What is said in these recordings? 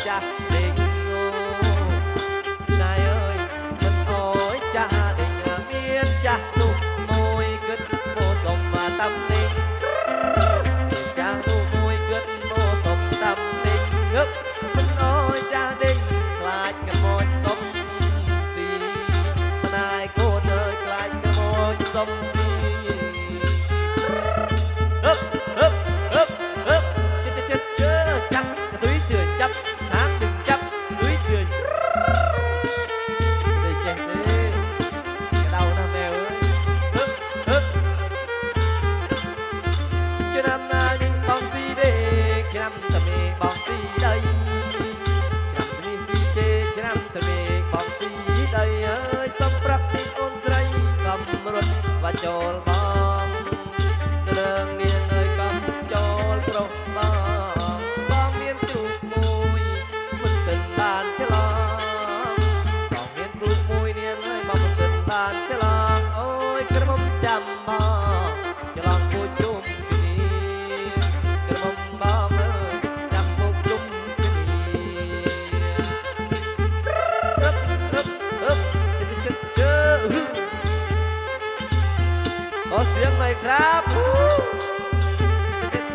ចាស់ដេញណៃអើយមិនអើយចាស់ដេញមានចាស់នោះមួយគិតមកសុំមកតាមដេញចាស់នោះមួយគិតមកសុំតាមដេញងឹកមិនអើយចាស់ដេញខ្លាចក្មួយសុំស៊ីម្ដាយកូនអើយខ្លាចក្មួយសុំស៊ីចូលបងស្រើងនាងអើយកំចូលប្រុសបងបងមានគ្រូមួយមិនទិនបានឆ្លងបងមានគ្រូមួយនាងអើយបងមិនទិនបានឆ្លងអូយក្រមុំចាំបងឆ្លងគួចជុំគ្នាក្រមុំបងអើយចាំគួចជុំគ្នារឹបជើขอเสียงหน่อยครับ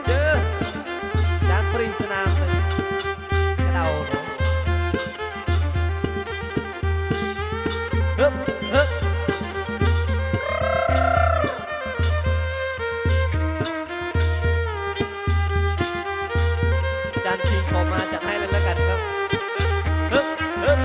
เจอจานปรีสนามเลยกระเดาเนาะฮึบฮึบจานคิงขอมาจัดให้เลยแล้วกันครับฮึบฮึบ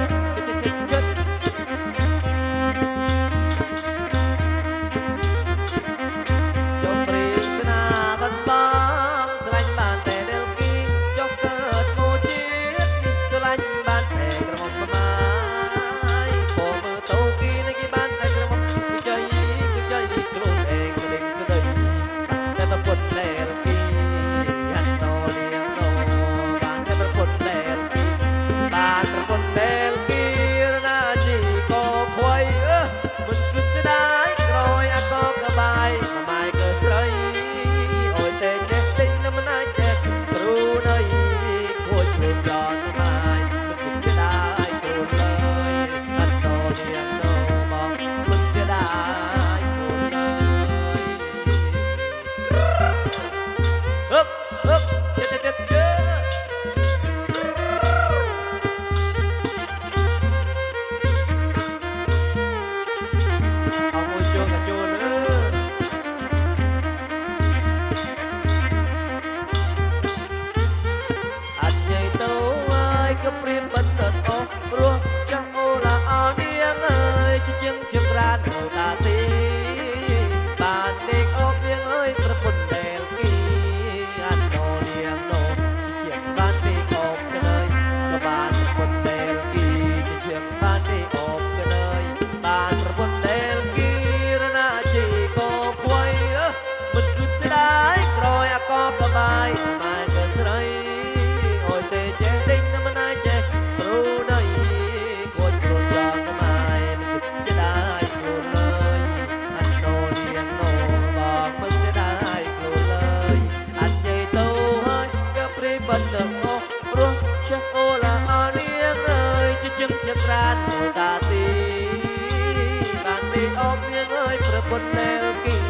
คนแนวกี่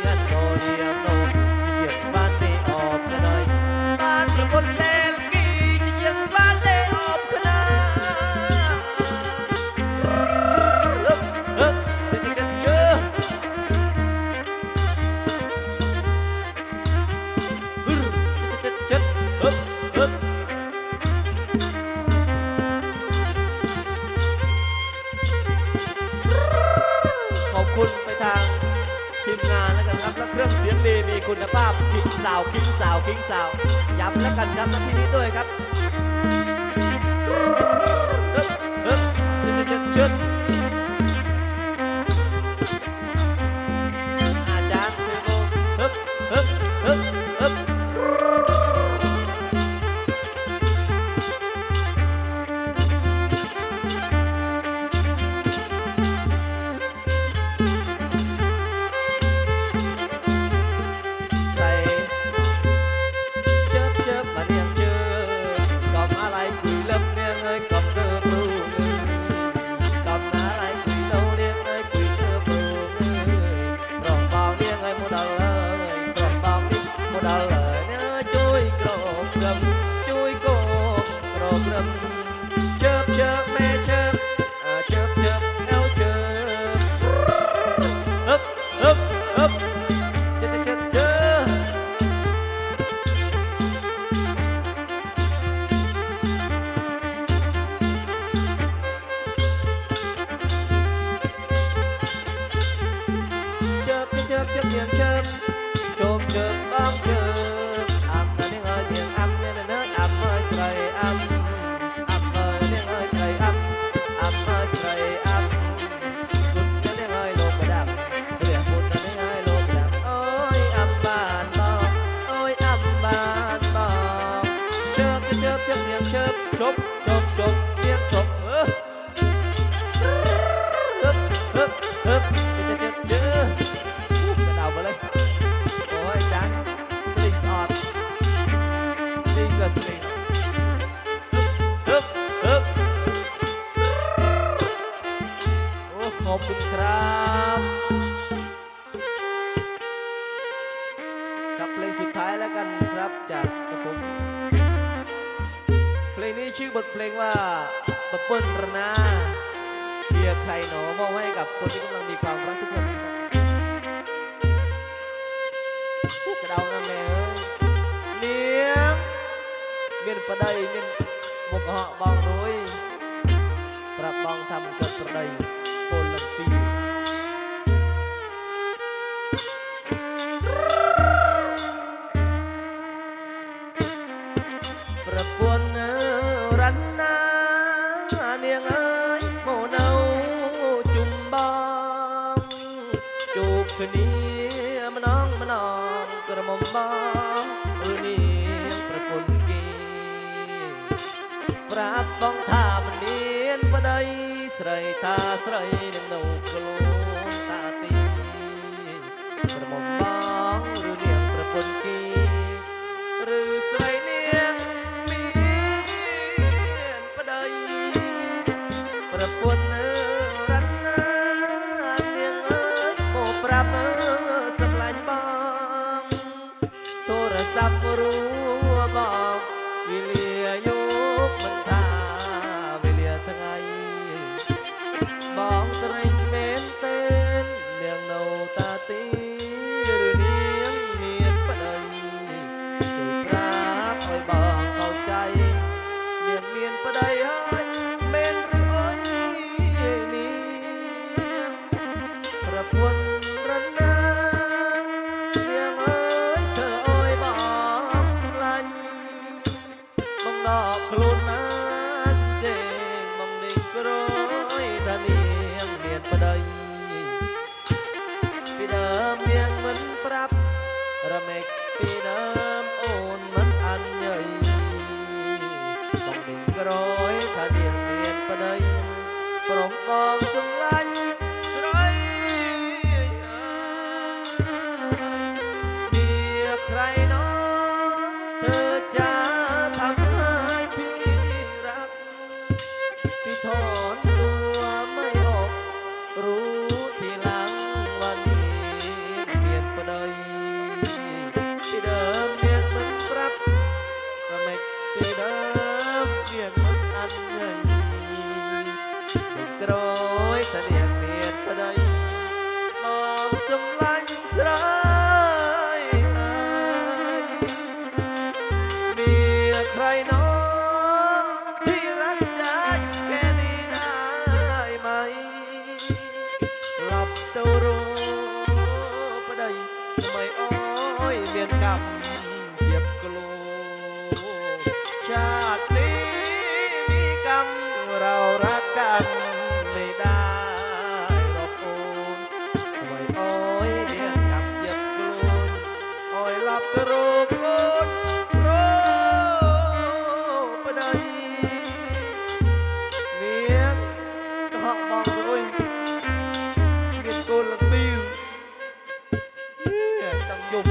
งานโนเดียโนเฉียงบ้านได้ออกกันเลยบ้านกับคนแนวกี่เฉียงบ้านได้ออกกันเลยขอบคุณไปทางทีมงานแล้วกันครับและเครื่องเสียงดีมีคุณภาพคิงสาวย้ำแล้วกันครับที่นี้ด้วยครับอาจารย์เทโบ cầm á lại quỳ lâm ngang ơi cầm thơ phương cầm á lại quỳ lâu ngang ơi quỳ thơ phương rồng bao ngang ơi một đầu lời rồng bao đi một đầu lời nhớ chui cột gầm chui cột gầm chớp chớp mẹ chớp chớp chớp eo chớp hấp hấp hấp chớp chớp chớp chớp chớp niềm chớp chôm chớp bám chớp âm là tiếng ơi tiếng âm nên hết âm ơi sợi âm ơi tiếng ơi sợi âm ơi sợi âm cút cho tiếng ơi lột bờ đạp liền cút cho tiếng ơi lột bờ đạp ôi âm bàn bò ôi âm bàn bò chớp chớp chớp niềm chớp chốp chốp chốp niềm chốp hấp hấp hấp chớp chớp chớp đầu vào lên ôi chán sling on sling là slingฮึบฮึบโอ้ขอบคุณครับกับเพลงสุดท้ายแล้วกันครับจากกระผมเพลงนี้ชื่อบทเพลงว่าปะเปิ้ลระนาเพียใครหนอมอบให้กับคนที่กำลังมีความรักทุกคนครับกระเดานั่นแหละเลี้ยงเมียนประเดยเมียนบกเหาะบองรุยปรับบองทำกับประเดยโปนลังปีประปวนรันนาเนียงเอ้ยโมเนาจุ่มบองจูบคืนนี้มาน้องกระหม่อมบ้องเนียงประปวนกีปราบบองท่ามันเนียนประเดยใส่ตาใส่หนึ่งหนูกลูตาตีกระหม่อมบ้องเนียงประปวนกีหรือใส่เนียงเมียนประเดยประปวนรันนาเนียงเอ้ยโมปราบสำลัยบ้องโทรศัพท์รู้บอกวิเลียยุบมันตาวิเลียทั้งไงบ้องตริงเมนเต้นเนียงเนาตาตีหรือเนียงเมียนประเดยช่วยปราบคอยบอกเข้าใจเนียงเมียนประเดยให้เมนหรืออ้อยเนียงประพวนรันนาเนียงเอ้ยเธออ้อยบอกสลันมองดอกคลุนนั้นเจงมองดิ่งกร้อยตาเนียงเมียนประเดยปีเดิมเนียงเหมือนปรับระเมกปีเดิมโอนเหมือนอันใหญ่มองดิ่งกร้อยตาเนียงเมียนประเดยโปร่งกองสลันสไรเมียใครน้องเธอจะทำให้พี่รักพี่ถอนตัวไม่ออกรู้ทีหลังวันนี้เปลี่ยนประเดยที่เดิมเรียกมันปรับก็ไม่ที่เดิมเรียกมันอันใหญ่เด็กร้อยถ้าเรียกเปลี่ยนประเดยมองสมลังสลายเมียใครน้องที่รักใจแค่นี้ได้ไหมหลับเต้ารู้ประเดยทำไมอ้อยเมียนกำเจ็บกลัวชาตินี้มีกรรมเรารักกันไม่ได้หรอกโอนทำไมอ้อยเมียนกำเจ็บกลัวอ้อยหลับกระโรกโอนโรประเดยเมียนก็หอกมองเลยเมียนโกนลังตีนจังยุบ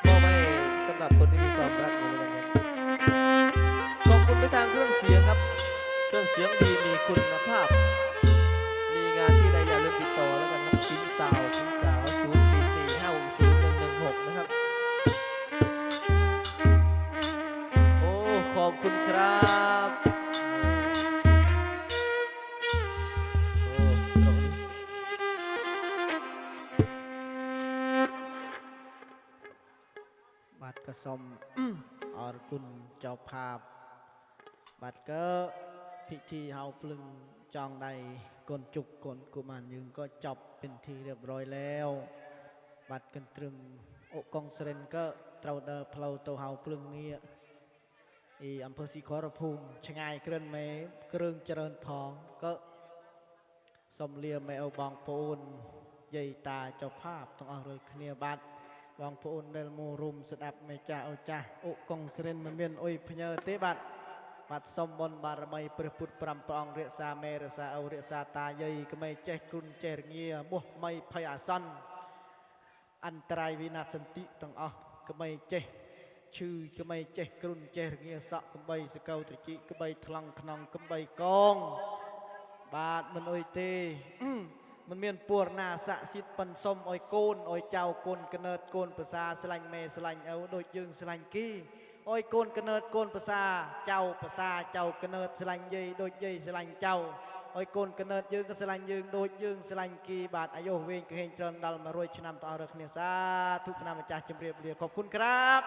มองไม่ส ำหรับคนที่มีความรักเหมือนกันขอบคุณไปทางเครื่องเสียงครับเครื่องเสียงดีมีคุณภาพมีงานที่ใดอย่าลืมติดต่อแล้วกันครับพิมพ์สาว044560116นะครับโอ้ขอบคุณครับโอ้สวัสดีบัดกระสม อรกุลเจ้าภาพบัดก็พิธีเฮาพลึงจองใดกนจุกกนกุมารยึงก็จบเป็นทีเรียบร้อยแล้วบัดกันตรึงอกกองเสรนก็เตาเดอเพลาตัวเฮาพลึงนี้อีอำเภอศรีขอรภูมิชงายเกลื่อนไม่เครื่องเจริญพองก็สมเลียมไม่เอาบองปูนใหญ่ตาเจ้าภาพต้องเอาเลยเคลียบัดบางพูนเดลโมรุมสดับไม่จ่าเอาจ่าอุกงเสรนมันเมียนอุยพเนเตบัดบัดสมบนบารมีประพุทธปรำปองเรียสาเมรสาเอาเรียสาตาใหญ่ก็ไม่เจกรุนเจรเงียบุไม่พยาสันอันตรายวินาศสันติต้องเอาก็ไม่เจชื่อก็ไม่เจกรุนเจรเงียสะก็ไม่สเกาตริจิก็ไม่ทลังขนองก็ไม่กองบาดมันอุยเตมันเมียนปวดนาสะสิทธิ์ปันสมอ้อยโกนอ้อยเจ้าโกนกระเนิดโกนภาษาสลังเมสลังเอาโดยยึงสลังกี้อ้อยโกนกระเนิดโกนภาษาเจ้าภาษาเจ้ากระเนิดสลังยีโดยยีสลังเจ้าอ้อยโกนกระเนิดยึงก็สลังยึงโดยยึงสลังกีบาดอายุเวงเฮงเจริญดัลมารวยชนำต่อเรื่องเนสาทุกนามจ่าจำเรียบเรียขอบคุณครับ